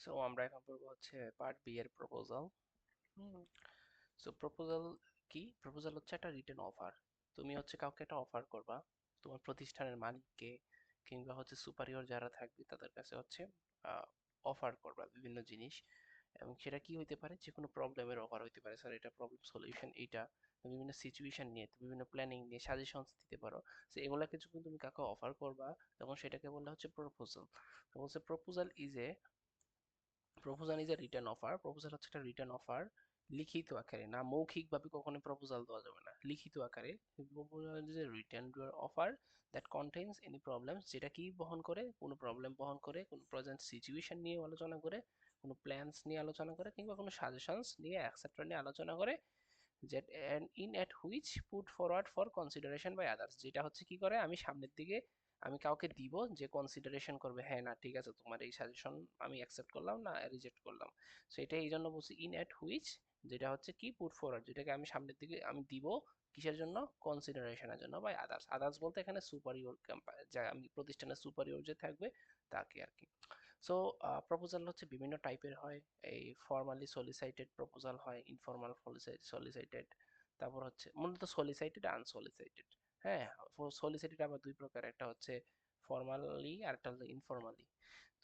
So আমরা এখন পড়বো হচ্ছে পার্ট বি এর প্রপোজাল। সো প্রপোজাল কি? প্রপোজাল হচ্ছে একটা রিটেন অফার। তুমি হচ্ছে কাউকে একটা অফার করবা, তোমার প্রতিষ্ঠানের মালিককে কিংবা হচ্ছে সুপারিয়র যারা থাকবে তাদের কাছে হচ্ছে অফার করবা বিভিন্ন জিনিস। এবং সেটা কি হইতে পারে, যে কোনো প্রবলেমের অফার হইতে পারে, স্যার এটা প্রবলেম সলিউশন এইটা। বিভিন্ন সিচুয়েশন নিয়ে বিভিন্ন প্ল্যানিং নিয়ে সাজেশনস দিতে পারো। তো এগুলা কিছু যখন তুমি কাউকে অফার করবা তখন সেটাকে বলা হচ্ছে প্রপোজাল। তো বলছে proposal is a written offer. Proposal হচ্ছে একটা রিটেন অফার, লিখিত আকারে, না মৌখিকভাবে কখনোই প্রপোজাল দেওয়া যাবে না, লিখিত আকারে। Proposal is a written offer that contains any problem, যেটা কি বহন করে, কোনো প্রবলেম বহন করে, কোনো প্রেজেন্ট সিচুয়েশন নিয়ে আলোচনা করে, কোনো প্ল্যানস নিয়ে আলোচনা করে, কিংবা কোনো সাজেশনস নিয়ে এক্সেট্রা নিয়ে আলোচনা করে, that and in at which put forward for consideration by others, যেটা হচ্ছে কি করে, আমি সামনের দিকে আমি কাউকে দিব যে কনসিডারেশন করবে, হ্যাঁ না ঠিক আছে তোমার এই সাজেশন আমি অ্যাকসেপ্ট করলাম না রিজেক্ট করলাম। সো এটা এই জন্য বলছি ইন অ্যাট হুইচ, যেটা হচ্ছে কি পুট ফরওয়ার্ড, যেটাকে আমি সামনের দিকে আমি দিব কিসের জন্য, কনসিডারেশনের জন্য, বাই আদার্স। আদার্স বলতে এখানে সুপারিয়র, যা আমি প্রতিষ্ঠানের সুপারিয়র যে থাকবে তাকে আর কি। সো প্রপোজাল হচ্ছে বিভিন্ন টাইপের হয়। এই ফর্মালি সলিসাইটেড প্রপোজাল হয়, ইনফর্মাল সলিসাইটেড, তারপর হচ্ছে মূলত সলিসাইটেড আনসলিসাইটেড। হ্যাঁ, সলিসাইটেড আবার দুই প্রকার, একটা হচ্ছে ফর্মালি আর একটা হচ্ছে ইনফর্মালি।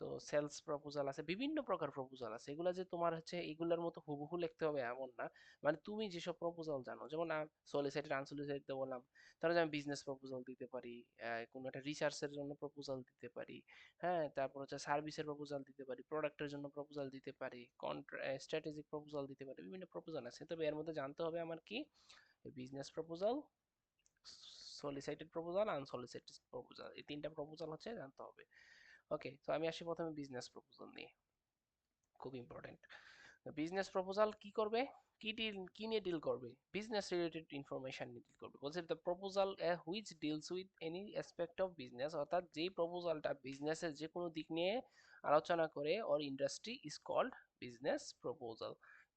তো সেলস প্রপোজাল আছে, বিভিন্ন প্রকার প্রপোজাল আছে, এগুলা যে তোমার হচ্ছে এগুলার মতো হুবহু লিখতে হবে এমন না। মানে তুমি যেসব প্রপোজাল জানো, যেমন সলিসাইটেড আনসলিসাইটেড বললাম, তাহলে আমি বিজনেস প্রপোজাল দিতে পারি, কোনো একটা রিসার্চের জন্য প্রপোজাল দিতে পারি, হ্যাঁ, তারপর হচ্ছে সার্ভিসের প্রপোজাল দিতে পারি, প্রোডাক্টের জন্য প্রপোজাল দিতে পারি, স্ট্র্যাটেজিক প্রপোজাল দিতে পারি, বিভিন্ন প্রপোজাল আছে। তবে এর মধ্যে জানতে হবে আমার কি, business proposal, solicited proposal, unsolicited proposal, এই তিনটা প্রপোজাল হচ্ছে জানতে হবে। ওকে, তো আমি আসি প্রথমে বিজনেস প্রপোজাল নিয়ে, খুব ইম্পর্টেন্ট। বিজনেস প্রপোজাল কি করবে, কি নিয়ে ডিল করবে, বিজনেস রিলেটেড ইনফরমেশন নিয়ে ডিল করবে। বলছে the proposal which deals with any aspect of business, অর্থাৎ যেই প্রপোজালটা বিজনেসের যে কোনো দিক নিয়ে আলোচনা করে or industry is called business proposal.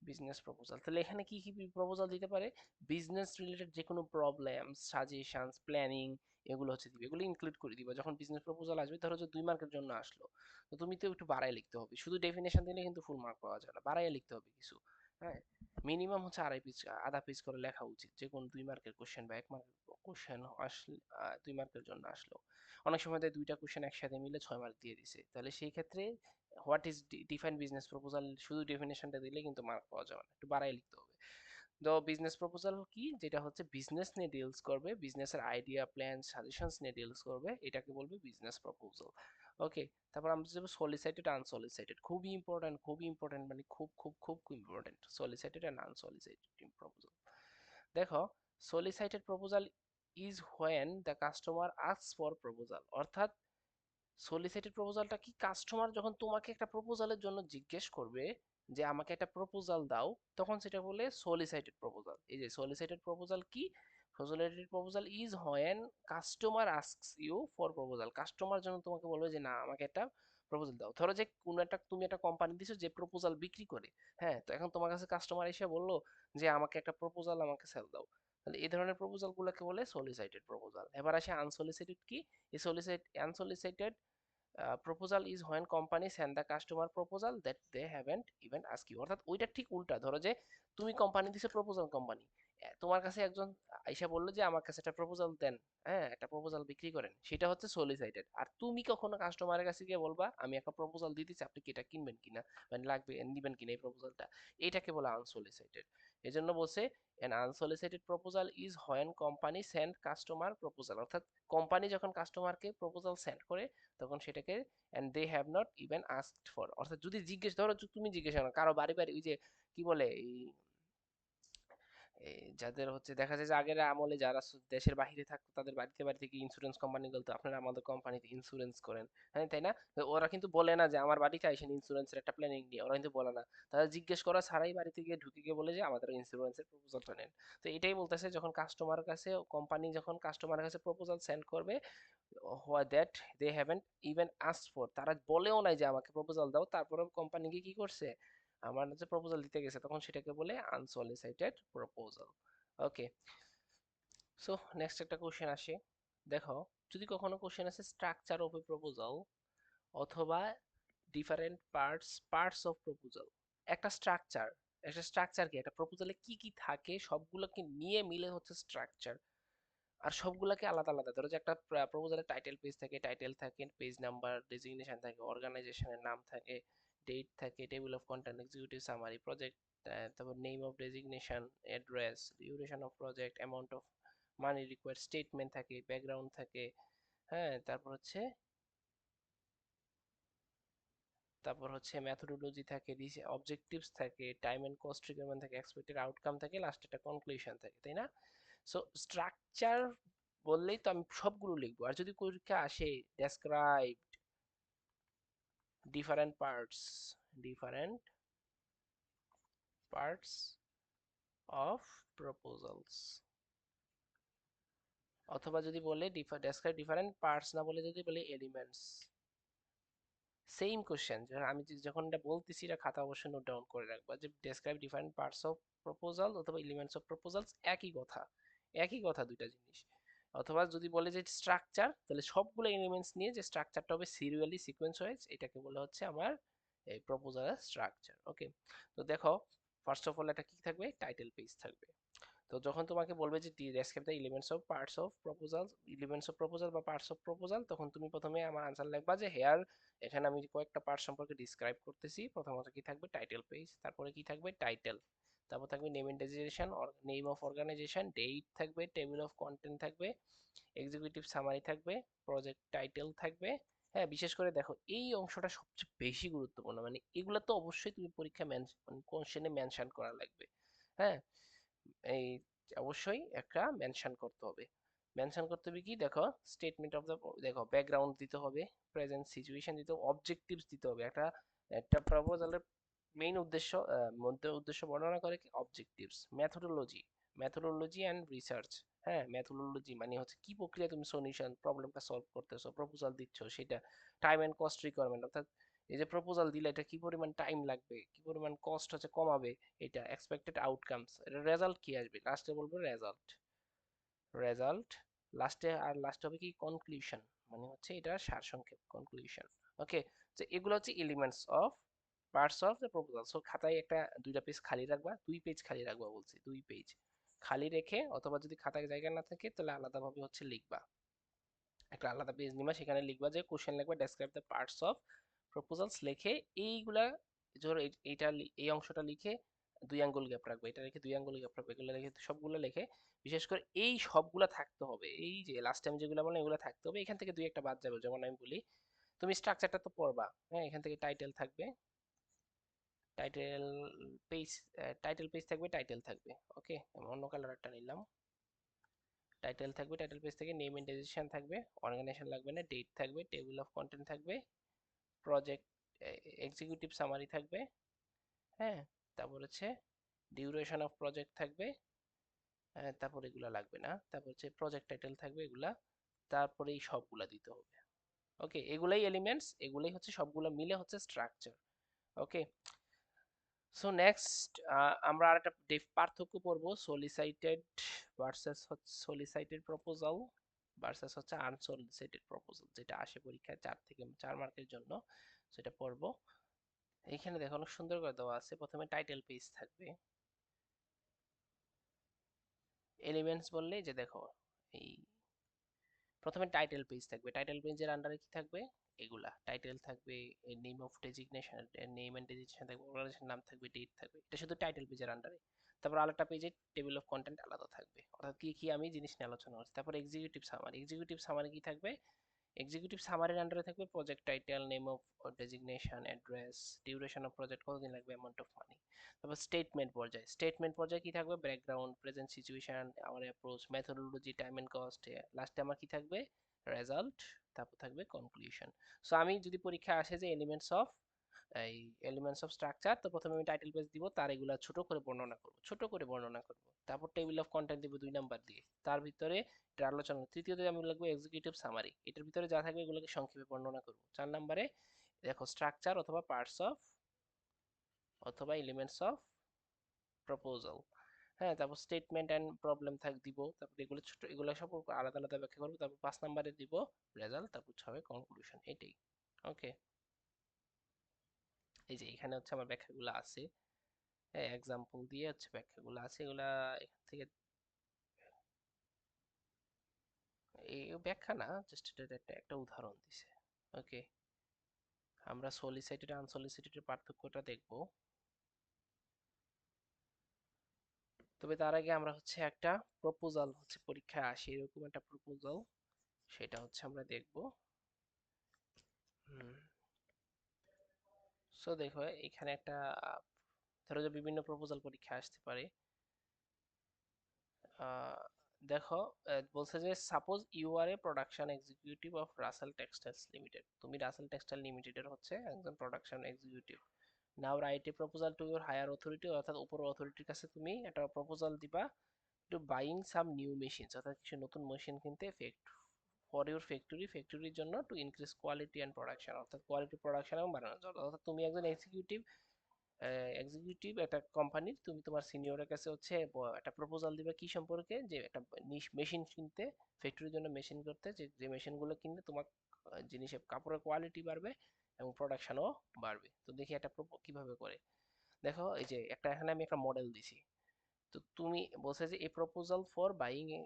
Business proposal, তাহলে এখানে কি কি প্রপোজাল দিতে পারে, বিজনেস রিলেটেড যে কোনো প্রবলেম, সাজেশনস, প্ল্যানিং, এগুলো হচ্ছে দিবে, এগুলো ইনক্লুড করে দিবে। যখন বিজনেস প্রপোজাল আসবে, ধরো যে 2 মার্কের জন্য আসলো, তো তুমি তো একটু বাড়ায় লিখতে হবে, শুধু ডেফিনেশন দিলে কিন্তু ফুল মার্ক পাওয়া যায় না, বাড়ায় লিখতে হবে কিছু। হ্যাঁ, মিনিমাম হচ্ছে আড়াই পেজ, আধা পেজ করে লেখা উচিত, যে কোনো 2 মার্কের কোশ্চেন বা 1 মার্কের কোশ্চেন আসলে, 2 মার্কের জন্য আসলো। অনেক সময় দেয় দুইটা কোশ্চেন একসাথে মিলে 6 মার্ক দিয়ে দিছে, তাহলে সেই ক্ষেত্রে what is define business proposal, শুধু ডেফিনেশনটা দিলে কিন্তু মার্ক পাওয়া যাবে না, একটু বাড়ায় লিখতে হবে। তো বিজনেস প্রপোজাল কি, যেটা হচ্ছে বিজনেস নিয়ে ডিলস করবে, বিজনেসের আইডিয়া, প্ল্যান, সাজেশনস নিয়ে ডিলস করবে, এটাকে বলবে বিজনেস প্রপোজাল। ওকে, তারপর আমরা যাবো সলিসিটেড আনসলিসিটেড, খুবই ইম্পর্টেন্ট, খুবই ইম্পর্টেন্ট, মানে খুব খুব খুব ইম্পর্টেন্ট, সলিসিটেড এন্ড আনসলিসিটেড প্রপোজাল। দেখো, সলিসিটেড proposal is when the customer asks for proposal, অর্থাৎ সলিসিটেড প্রপোজালটা কি, কাস্টমার যখন তোমাকে একটা প্রপোজালের জন্য জিজ্ঞেস করবে যে আমাকে একটা প্রপোজাল দাও, তখন সেটা বলে সলিসিটেড প্রপোজাল। এই যে সলিসিটেড প্রপোজাল কি, solicited proposal is when customer asks you for proposal, customer যখন তোমাকে বলবে যে না আমাকে একটা প্রপোজাল দাও। ধরো যে কোনো একটা, তুমি একটা কোম্পানি দিছো যে প্রপোজাল বিক্রি করে, হ্যাঁ, তো এখন তোমার কাছে কাস্টমার এসে বললো যে আমাকে একটা প্রপোজাল, আমাকে সেল দাও, তাহলে এই ধরনের প্রপোজাল গুলোকে বলে সলিসিটেড প্রপোজাল। এবার আসে আনসলিসিটেড কি, এই unsolicited proposal is when company send the customer proposal that they haven't even ask you, অর্থাৎ ওইটা ঠিক উল্টা। ধরো যে তুমি কোম্পানি দিছো, প্রপোজাল কোম্পানি, তোমার কাছে একজন আইসা বললো যে আমার কাছে একটা প্রপোজাল দেন, হ্যাঁ একটা প্রপোজাল বিক্রি করেন, সেটা হচ্ছে সলিসিটেড। আর তুমি কখনো কাস্টমারের কাছে গিয়ে বলবা আমি একটা প্রপোজাল দিতেছি, আপনি কি এটা কিনবেন কিনা, মানে লাগবে নিবেন কিনা এই প্রপোজালটা, এটাকে বলে আনসলিসিটেড। এই জন্য বলছে an unsolicited proposal is when company send customer proposal, অর্থাৎ কোম্পানি যখন কাস্টমারকে প্রপোজাল সেন্ড করে তখন সেটাকে and they have not even asked for, অর্থাৎ যদি জিজ্ঞেস, ধরো তুমি জিজ্ঞেস করো কারো বাড়ি বাড়ি, ওই যে কি বলে এই এই যাদের হচ্ছে দেখা যায় যে আগের আমলে যারা দেশের বাইরে থাকতো তাদের বাড়িতে বাড়িতে কি ইন্স্যুরেন্স কোম্পানি বলতো আপনারা আমাদের কোম্পানিতে ইন্স্যুরেন্স করেন, হ্যাঁ তাই না? তো ওরা কিন্তু বলে না যে আমার বাড়িতে আইসেন ইন্স্যুরেন্সের একটা প্ল্যানিং নিয়ে, ওরা কিন্তু বলে না, তারা জিজ্ঞেস করা ছাড়াই বাড়িতে গিয়ে ঢুকে গিয়ে বলে যে আমাদের ইন্স্যুরেন্সের প্রপোজালটা নেন। তো এটাই বলতেছে, যখন কাস্টমার কাছে, কোম্পানি যখন কাস্টমারের কাছে প্রপোজাল সেন্ড করবে, that they haven't even asked for, তারা বলেও নাই যে আমাকে প্রপোজাল দাও, তারপরে কোম্পানি গিয়ে কি করছে, আমার যে প্রপোজাল দিতে গেছে, তখন সেটাকে বলে আনসলিসিটেড প্রপোজাল। ওকে, সো নেক্সট একটা কোশ্চেন আসে। দেখো, যদি কখনো কোশ্চেন আসে স্ট্রাকচার অফ এ প্রপোজাল অথবা ডিফারেন্ট পার্টস অফ প্রপোজাল। একটা স্ট্রাকচার, একটা স্ট্রাকচার কি, একটা প্রপোজালে কি কি থাকে সবগুলোকে নিয়ে মিলে হচ্ছে স্ট্রাকচার। আর সবগুলোকে আলাদা আলাদা, ধরো যে একটা প্রপোজালের টাইটেল পেজ থাকে, টাইটেল থাকে, পেজ নাম্বার, ডেজিগনেশন থাকে, অর্গানাইজেশনের নাম থাকে, ডেট থাকে, table of content, executive summary, project, তারপর name of designation, address, duration of project, amount of money required, statement থাকে, ব্যাকগ্রাউন্ড থাকে, হ্যাঁ, তারপর হচ্ছে মেথোডোলজি থাকে, অবজেক্টিভস থাকে, টাইম এন্ড কস্ট রিকোয়ারমেন্ট থাকে, এক্সপেক্টেড আউটকাম থাকে, লাস্টে একটা কনক্লুশন থাকে, তাই না? সো স্ট্রাকচার বললেই তো আমি সবগুলো লিখবো। আর যদি পরীক্ষা আসে describe different different parts of proposals, অথবা যদি বলে ডেসক্রাইব ডিফারেন্ট পার্টস না বলে যদি বলে এলিমেন্টস, সেম কোশ্চেন। আমি যখন এটা বলতেছি এটা খাতা অবশ্যই নোট ডাউন করে রাখবা যে describe different parts of proposal অথবা এলিমেন্টস অফ প্রপোজালস, একই কথা, একই কথা, দুইটা জিনিস। অথবা যদি বলে যে স্ট্রাকচার, তাহলে সবগুলো এলিমেন্টস নিয়ে যে স্ট্রাকচারটা হবে সিরিয়ালি সিকোয়েন্স ওয়াইজ, এটাকে বলা হচ্ছে আমার এই প্রপোজালের স্ট্রাকচার। ওকে, তো দেখো, ফার্স্ট অফ অল এটা কি থাকবে, টাইটেল পেজ থাকবে। তো যখন তোমাকে বলবে যে describe the elements of parts of proposal, elements of proposal বা পার্টস অফ প্রপোজাল, তখন তুমি প্রথমে আমার আনসার লিখবা যে হেয়ার, এখানে আমি কয়েকটা পার্ট সম্পর্কে ডিসক্রাইব করতেছি। প্রথমত কি থাকবে, টাইটেল পেজ, তারপরে কি থাকবে, টাইটেল, তারপর থাকবে name and designation, name of organization, date থাকবে, টেবিল অফ কন্টেন্ট থাকবে, এক্সিকিউটিভ সামারি থাকবে, প্রজেক্ট টাইটেল থাকবে। হ্যাঁ, বিশেষ করে দেখো এই অংশটা সবচেয়ে বেশি গুরুত্বপূর্ণ, মানে এগুলো তো অবশ্যই তুমি পরীক্ষা কোশ্চেনে মেনশন করা লাগবে। হ্যাঁ, এই অবশ্যই একটা মেনশন করতে হবে। মেনশন করতে হবে কি, দেখো স্টেটমেন্ট অফ দ্য, দেখো ব্যাকগ্রাউন্ড দিতে হবে, প্রেজেন্ট সিচুয়েশন দিতে হবে, অবজেক্টিভস দিতে হবে। একটা একটা প্রপোজালের মেইন উদ্দেশ্য, মধ্যে উদ্দেশ্য বর্ণনা করে কি, অবজেক্টিভস, মেথোডোলজি অ্যান্ড রিসার্চ। হ্যাঁ, মেথোডোলজি মানে হচ্ছে কি প্রক্রিয়া তুমি সলিউশন প্রবলেমটা সলভ করতেছো, প্রপোজাল দিচ্ছ সেটা, টাইম এন্ড কস্ট রিকোয়ারমেন্ট, অর্থাৎ এই যে প্রপোজাল দিলে এটা কি পরিমাণ টাইম লাগবে, কি পরিমাণ কস্ট হচ্ছে কমাবে, এটা এক্সপেক্টেড আউটকামস, এটা রেজাল্ট কি আসবে, লাস্টে বলবো রেজাল্ট, রেজাল্ট লাস্টে, আর লাস্ট হবে কি, কনক্লুশন, মানে হচ্ছে এটা সারসংক্ষেপ, কনক্লুশন। ওকে, তো এগুলো হচ্ছে elements of parts of the proposal. So খাতায় একটা দুইটা পেজ খালি রাখবা, 2 পেজ খালি রাখবা বলছি, 2 পেজ খালি রেখে, অথবা যদি খাতায় জায়গা না থাকে তাহলে আলাদাভাবে হচ্ছে লিখবা, একটা আলাদা পেজ নিবা, সেখানে লিখবা যে কোশ্চেন লিখবা describe the parts of proposals, লিখে এইগুলা, ধরো এইটা এই অংশটা লিখে 2 আঙ্গুল গ্যাপ রাখবে, এটা রেখে 2 আঙ্গুল গ্যাপ রাখবে, এগুলো রেখে সবগুলো লিখে, বিশেষ করে এই সবগুলা থাকতে হবে, এই যে লাস্ট টাইম যেগুলো বললাম এগুলো থাকতে হবে, এখান থেকে 2 একটা বাদ যাবে। যেমন আমি বলি, তুমি স্ট্রাকচারটা তো পড়বা, হ্যাঁ, এখান থেকে টাইটেল থাকবে, টাইটেল পেজ, টাইটেল পেজ থাকবে, টাইটেল থাকবে। ওকে, আমি অন্য কালার একটা নিলাম, টাইটেল থাকবে, টাইটেল পেজ থেকে নেম এন্ড ডেজিগনেশন থাকবে, অর্গানাইজেশন লাগবে না, ডেট থাকবে, টেবিল অফ কন্টেন্ট থাকবে, প্রজেক্ট এক্সিকিউটিভ সামারি থাকবে, হ্যাঁ, তারপর হচ্ছে ডিউরেশন অফ প্রজেক্ট থাকবে, তারপর এগুলা লাগবে না, তারপর হচ্ছে প্রজেক্ট টাইটেল থাকবে, এগুলা, তারপরে এই সবগুলা দিতে হবে। ওকে, এগুলাই এলিমেন্টস, এগুলাই হচ্ছে সবগুলা মিলে হচ্ছে স্ট্রাকচার। ওকে, সো নেক্সট আমরা আর একটা পার্থক্য পড়বো, সলিসাইটেড ভার্সেস হচ্ছে সলিসাইটেড প্রপোজাল ভার্সেস হচ্ছে আনসলিসিটেড প্রপোজাল, যেটা আসে পরীক্ষায় 4 থেকে 4 মার্কের জন্য, সেটা পড়বো। এইখানে দেখো অনেক সুন্দর করে দেওয়া আছে, প্রথমে টাইটেল পেজ থাকবে, এলিমেন্টস বললেই যে দেখো এই প্রথমে টাইটেল পেজ থাকবে, টাইটেল পেজের আন্ডারে কি থাকবে, এগুলা টাইটেল থাকবে, name of designation, name and designation থাকবে, অর্গানাইজেশন নাম থাকবে, ডেট থাকবে, এটা শুধু টাইটেল পেজের আন্ডারে। তারপর আরেকটা পেজে টেবিল অফ কন্টেন্ট আলাদা থাকবে, অর্থাৎ কি কি আমি জিনিস নিয়ে আলোচনা করছি। তারপর এক্সিকিউটিভ সামারি, এক্সিকিউটিভ সামারি কি থাকবে, এক্সিকিউটিভ সামারির আন্ডারে থাকবে project title, name of designation, address, duration of project, কতদিন লাগবে, অ্যামাউন্ট অফ মানি। তারপর স্টেটমেন্ট পর্যায়ে কি থাকবে, ব্যাকগ্রাউন্ড, প্রেজেন্ট সিচুয়েশন, আমার approach, methodology, time and cost, লাস্টে আমার কি থাকবে, রেজাল্ট, তারপর থাকবে কনক্লুশন। সো আমি যদি পরীক্ষা আসে যে এই এলিমেন্টস অফ স্ট্রাকচার, তো প্রথমে আমি টাইটেল পেজ দিব, তার এগুলা ছোট করে বর্ণনা করব, ছোট করে বর্ণনা করব। তারপর টেবিল অফ কন্টেন্ট দিব 2 নাম্বার দিয়ে, তার ভিতরে এটার আলোচনা, তৃতীয়তে আমি লিখবো এক্সিকিউটিভ সামারি, এটার ভিতরে যা থাকবে এগুলোকে সংক্ষেপে বর্ণনা করব। 4 নম্বরে দেখো স্ট্রাকচার অথবা পার্টস অফ অথবা এলিমেন্টস অফ প্রপোজাল। হ্যাঁ, তারপর স্টেটমেন্ট এন্ড প্রবলেম দিব, তারপর এগুলো ছোট, এগুলো সব আলাদা আলাদা ব্যাখ্যা করবো, তারপর 5 নম্বরে দিব রেজাল্ট, তারপর হবে কনক্লুশন, এটাই। ওকে। এই যে এখানে হচ্ছে আমার ব্যাখ্যাগুলো আছে, হ্যাঁ এক্সাম্পল দিয়ে হচ্ছে ব্যাখ্যাগুলো আছে, এগুলা এখান থেকে এই ব্যাখ্যা না, জাস্ট এটা একটা উদাহরণ দিছে। ওকে, আমরা সলিসিটেড আনসলিসিটেড পার্থক্যটা দেখব। তবে তার আগে আমরা হচ্ছে একটা প্রপোজাল হচ্ছে পরীক্ষায় আসে এরকম একটা প্রপোজাল, সেটা হচ্ছে আমরা দেখব। সো দেখো এখানে একটা ধরো যে বিভিন্ন প্রপোজাল পরীক্ষা আসতে পারে। আহ, দেখো বলছে যে suppose you are a production executive of Russell textiles limited, তুমি রাসেল টেক্সটাইল লিমিটেডের হচ্ছে একজন production executive. Now write a proposal to your higher authority, অর্থাৎ উপর অথরিটির কাছে তুমি একটা প্রপোজাল দিবা to buying some new machines, অর্থাৎ কিছু নতুন মেশিন কিনতে ফর ইউর ফ্যাক্টরির জন্য to increase quality and production, অর্থাৎ কোয়ালিটি প্রোডাকশন এবং বাড়ানোর জন্য। অর্থাৎ তুমি একজন এক্সিকিউটিভ একটা কোম্পানির, তুমি তোমার সিনিয়রের কাছে হচ্ছে একটা প্রপোজাল দিবে কি সম্পর্কে, যে একটা মেশিন কিনতে, ফ্যাক্টরির জন্য মেশিন করতে, যে যে মেশিনগুলো কিনলে তোমার জিনিসের কাপড়ের কোয়ালিটি বাড়বে এবং প্রোডাকশনও বাড়বে। তো দেখি একটা কিভাবে করে। দেখো এই যে একটা এখানে আমি একটা মডেল দিছি। তো তুমি বলছে যে এই প্রপোজাল ফর বাইং,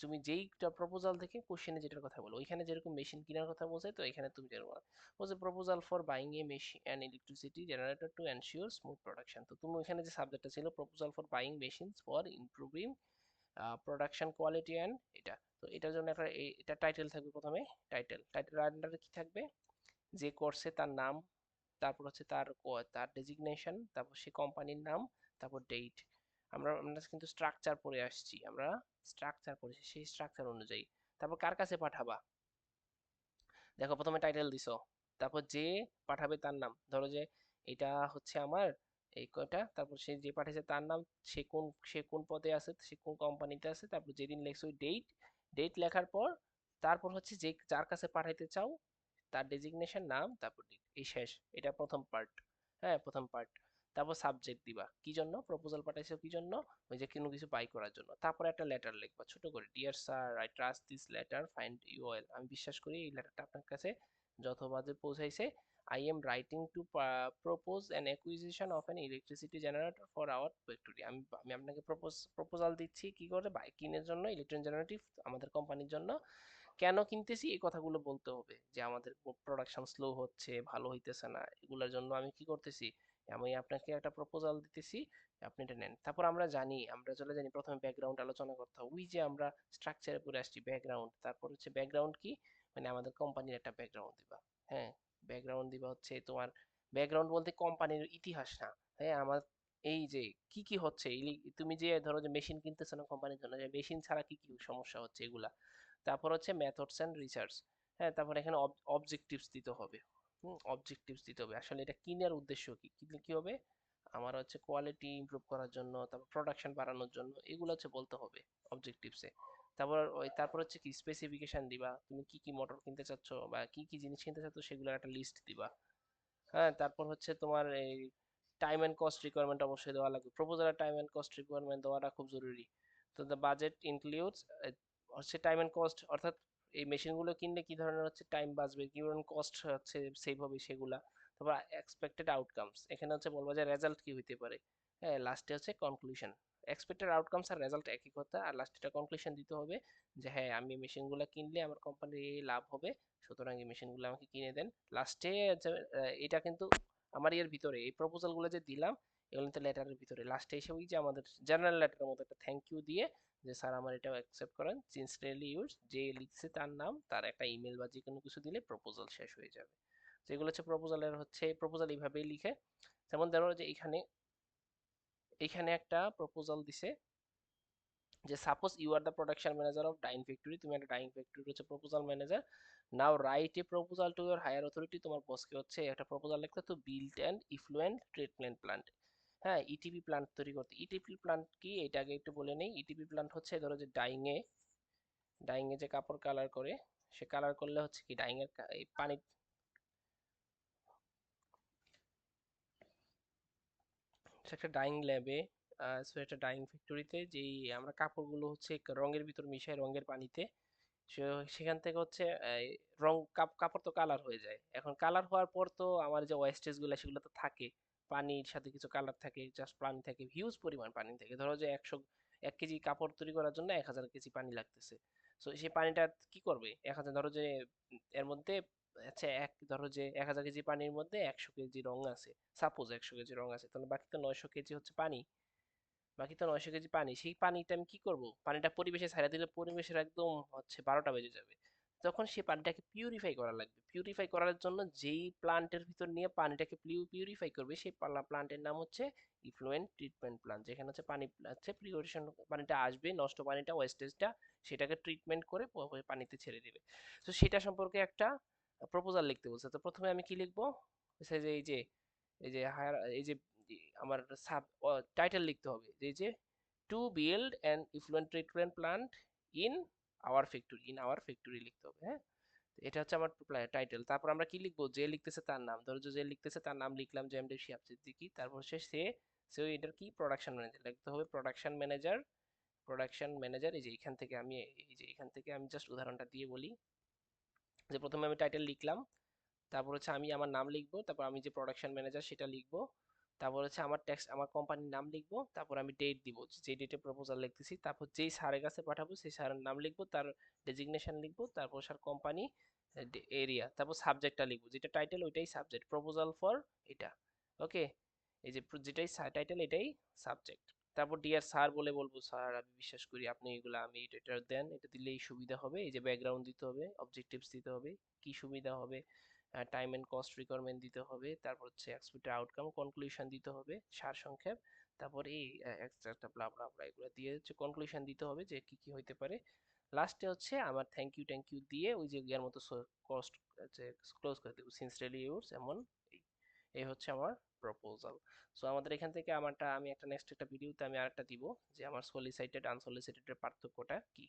তুমি যেইটা প্রপোজাল থেকে কোশ্চেনে যেটার কথা বলো, ওইখানে যেরকম মেশিন কেনার কথা বলছে, তো এখানে তুমি যেরকম বলছে proposal for buying a machine and electricity generator to ensure smooth production. তো তুমি ওইখানে যে সাবজেক্টটা ছিল proposal for buying machines for improving production quality and এটা, তো এটার জন্য একটা এটা টাইটেল থাকবে প্রথমে। টাইটেল আন্ডারে কি থাকবে, যে করছে তার নাম, তারপর হচ্ছে তার ডেজিগনেশন, তারপর সে কোম্পানির নাম, তারপর ডেট। আমরা আমরা কিন্তু স্ট্রাকচার পড়ে আসছি, আমরা স্ট্রাকচার পড়েছি, সেই স্ট্রাকচার অনুযায়ী তারপর কার কাছে পাঠাবা। দেখো প্রথমে টাইটেল দিছো, তারপর যে পাঠাবে তার নাম, ধরো যে এটা হচ্ছে আমার এই কয়টা, তারপর সে যে পাঠিয়েছে তার নাম, সে কোন পদে আছে, সে কোন কোম্পানিতে আছে, তারপর যেদিন লেখছো ওই ডেট লেখার পর তারপর হচ্ছে যে যার কাছে পাঠাইতে চাও তার ডেজিগনেশন নাম, তারপর date, এই শেষ। এটা প্রথম পার্ট, হ্যাঁ প্রথম পার্ট। তারপর সাবজেক্ট দিবা কি জন্য প্রপোজাল পাঠাইছো, কি জন্য, ওই যে কোনো কিছু বাই করার জন্য। তারপর একটা লেটার লিখবা ছোট করে, dear sir I trust this letter find you well, আমি বিশ্বাস করি এই লেটারটা আপনার কাছে যথাবাদে পৌঁছাইছে। I am writing to propose an acquisition of an electricity generator for our factory, আমি আমি আপনাকে প্রপোজাল দিচ্ছি কি করে, বাইক কিনের জন্য, ইলেকট্রিক জেনারেটিভ আমাদের কোম্পানির জন্য। কেন কিনতেছি এই কথাগুলো বলতে হবে, যে আমাদের প্রোডাকশন স্লো হচ্ছে, ভালো হইতেছে না, এগুলোর জন্য আমি কি করতেছি, আমি আপনাকে একটা প্রপোজাল দিতেছি, আপনি এটা নেন। তারপর আমরা চলে জানি প্রথমে ব্যাকগ্রাউন্ড আলোচনা করতে হবে, ওই যে আমরা স্ট্রাকচারে পড়ে আসছি ব্যাকগ্রাউন্ড, তারপর হচ্ছে ব্যাকগ্রাউন্ড কি, মানে আমাদের কোম্পানির একটা ব্যাকগ্রাউন্ড দিবা। হ্যাঁ, ব্যাকগ্রাউন্ড দিবা হচ্ছে তোমার, ব্যাকগ্রাউন্ড বলতে কোম্পানির ইতিহাস না, হ্যাঁ আমার এই যে কি কি হচ্ছে, তুমি যে ধরো যে মেশিন কিনতেছো না কোম্পানির জন্য, যে মেশিন ছাড়া কি কি সমস্যা হচ্ছে এগুলা। তারপর হচ্ছে মেথডস এন্ড রিসার্চ, হ্যাঁ তারপর এখানে অবজেক্টিভস দিতে হবে। অবজেক্টিভস দিতে হবে, আসলে এটা কিনার উদ্দেশ্য কি, কিনলে কি হবে, আমার হচ্ছে কোয়ালিটি ইমপ্রুভ করার জন্য, তারপর প্রোডাকশন বাড়ানোর জন্য, এগুলো হচ্ছে বলতে হবে অবজেক্টিভসে। তারপর হচ্ছে কি স্পেসিফিকেশন দিবা, তুমি কি কি মোটর কিনতে চাচ্ছ বা কি কি জিনিস কিনতে চাচ্ছ সেগুলোর একটা লিস্ট দিবা। হ্যাঁ, তারপর হচ্ছে তোমার এই টাইম এন্ড কস্ট রিকোয়ারমেন্ট অবশ্যই দেওয়া লাগবে, প্রপোজালের টাইম এন্ড কস্ট রিকোয়ারমেন্ট দেওয়াটা খুব জরুরি। তো দ্য বাজেট ইনক্লুডস হচ্ছে টাইম এন্ড কস্ট, অর্থাৎ এই মেশিনগুলো কিনলে কি ধরনের হচ্ছে টাইম বাঁচবে, কি ধরনের কস্ট হচ্ছে সেভ হবে সেগুলা। তারপর এক্সপেক্টেড আউটকামস, এখানে হচ্ছে বলবো যে রেজাল্ট কি হইতে পারে। হ্যাঁ, লাস্টে হচ্ছে কনক্লুশন, এক্সপেক্টেড আউটকামস আর রেজাল্ট একই কথা, আর লাস্টে একটা কনক্লুশন দিতে হবে যে হ্যাঁ আমি মেশিনগুলো কিনলে আমার কোম্পানির এই লাভ হবে, সুতরাং এই মেশিনগুলো আমাকে কিনে দেন। লাস্টে এটা কিন্তু আমার এর ভিতরে এই প্রপোজাল গুলো যে দিলাম, এগুলো কিন্তু লেটারের ভিতরে লাস্টে এসে ওই যে আমাদের জেনারেল লেটারের মতো একটা থ্যাংক ইউ দিয়ে, যে স্যার আমার এটা অ্যাকসেপ্ট করেন, সিনসিয়ারলি ইউজ, যে লিখছে তার নাম, তার একটা ইমেল বা যে কোনো কিছু দিলে প্রপোজাল শেষ হয়ে যাবে। তো এগুলো হচ্ছে প্রপোজালের হচ্ছে, প্রপোজাল এইভাবেই লিখে। যেমন ধরো যে এখানে এখানে একটা প্রপোজাল দিছে যে suppose you are the production manager of dyeing factory, তুমি একটা ডাইং ফ্যাক্টরি হচ্ছে proposal manager. Now write a proposal to your higher authority, তোমার বসকে হচ্ছে একটা প্রপোজাল লিখতে, to build and effluent treatment plant, হ্যাঁ ইটিপি প্ল্যান্ট তৈরি করতে। ইটিপি প্ল্যান্ট কি এটা আগে একটু বলে নেই। ইটিপি প্ল্যান্ট হচ্ছে ধরো যে ডাইং এ যে কাপড় কালার করে, সে কালার করলে হচ্ছে কি ডাইং এর এই পানি, সে একটা ডাইং ল্যাবে, সো একটা ডাইং ফ্যাক্টরিতে যেই আমরা কাপড়গুলো হচ্ছে রঙের ভিতর মিশাই রঙের পানিতে, সেখান থেকে হচ্ছে এই কাপড় তো কালার হয়ে যায়। এখন কালার হওয়ার পর তো আমার যে ওয়েস্টেজ গুলো সেগুলো তো থাকে, পানির সাথে কিছু কালার থাকে, জাস্ট পানি থাকে, হিউজ পরিমাণ পানি থাকে। ধরো যে 1 কেজি কাপড় তৈরি করার জন্য 1000 কেজি পানি লাগতেছে। তো সেই পানিটা কি করবে? 1000, ধরো যে এর মধ্যে, আচ্ছা ধরো যে 1000 কেজি পানির মধ্যে 100 কেজি রং আছে, সাপোজ 100 কেজি রং আছে, তাহলে বাকি তো 900 কেজি হচ্ছে পানি। বাকি তো 900 কেজি পানি, সেই পানিটা আমি কি করব? পানিটা পরিবেশে ছাড়া দিলে পরিবেশের একদম হচ্ছে 12টা বেজে যাবে। তখন সেই পানিটাকে পিউরিফাই করা লাগবে। পিউরিফাই করার জন্য যেই প্লান্টের ভিতর নিয়ে পানিটাকে পিউরিফাই করবে সেই প্লান্টের নাম হচ্ছে ইফ্লুয়েন্ট ট্রিটমেন্ট প্লান্ট, যেখানে হচ্ছে পানি হচ্ছে পিউরিফিকেশন, পানিটা আসবে, নষ্ট পানিটা, ওয়েস্টেজটা, সেটাকে ট্রিটমেন্ট করে পানিতে ছেড়ে দিবে। তো সেটা সম্পর্কে একটা প্রপোজাল লিখতে বলছে। তো প্রথমে আমি কি লিখবো? হচ্ছে যে এই যে আমার সাব টাইটেল লিখতে হবে, যে to build an effluent treatment plant in our factory লিখতে হবে, হ্যাঁ। তো এটা হচ্ছে আমার টাইটেল। তারপর আমরা কি লিখবো? যে লিখতেছে তার নাম, ধরো যে লিখতেছে তার নাম লিখলাম যে এমডি শিহাব সিদ্দিকী। তারপর সে এটার কি প্রোডাকশন ম্যানেজার লিখতে হবে, প্রোডাকশন ম্যানেজার। এই যে এখান থেকে আমি জাস্ট উদাহরণটা দিয়ে বলি, যে প্রথমে আমি টাইটেল লিখলাম, তারপর হচ্ছে আমি আমার নাম লিখবো, তারপর আমি যে প্রোডাকশন ম্যানেজার সেটা লিখবো, তারপর হচ্ছে আমার কোম্পানির নাম লিখবো, তারপর আমি ডেট দিব, যে ডেটে প্রপোজাল লিখতেছি, তারপর যেই স্যারের কাছে পাঠাবো সেই স্যারের নাম লিখবো, তার ডেজিগনেশন লিখবো, তারপর স্যার কোম্পানি, এরিয়া, তারপর সাবজেক্টটা লিখবো, যেটা টাইটেল ওইটাই সাবজেক্ট, প্রপোজাল ফর এটা। ওকে, এই যে যেটাই টাইটেল এটাই সাবজেক্ট। তারপর ডিয়ার স্যার বলে বলবো, স্যার আমি বিশ্বাস করি আপনি এগুলা, আমি এটা দেন, এটা দিলেই সুবিধা হবে, এই যে ব্যাকগ্রাউন্ড দিতে হবে, অবজেক্টিভস দিতে হবে, কি সুবিধা হবে, টাইম এন্ড কস্ট রিকোয়ারমেন্ট দিতে হবে, তারপর হচ্ছে এক্সপেক্টেড আউটকাম, কনক্লুশন দিতে হবে, সারসংক্ষেপ, তারপর এই একটা ব্লা ব্লা ব্লা এগুলো দিয়ে হচ্ছে কনক্লুশন দিতে হবে যে কি কি হইতে পারে। লাস্টে হচ্ছে আমার থ্যাংক ইউ দিয়ে ওই যে ইয়ার মতো কস্ট ক্লোজ করে দেবো, সিনসিয়ারলি ইউরস, এমন। এই এই হচ্ছে আমার প্রপোজাল। সো আমাদের এখান থেকে আমি একটা নেক্সট একটা ভিডিওতে আমি আরেকটা দিব, যে আমার সলিসিটেড আনসলিসিটেড এর পার্থক্যটা কি।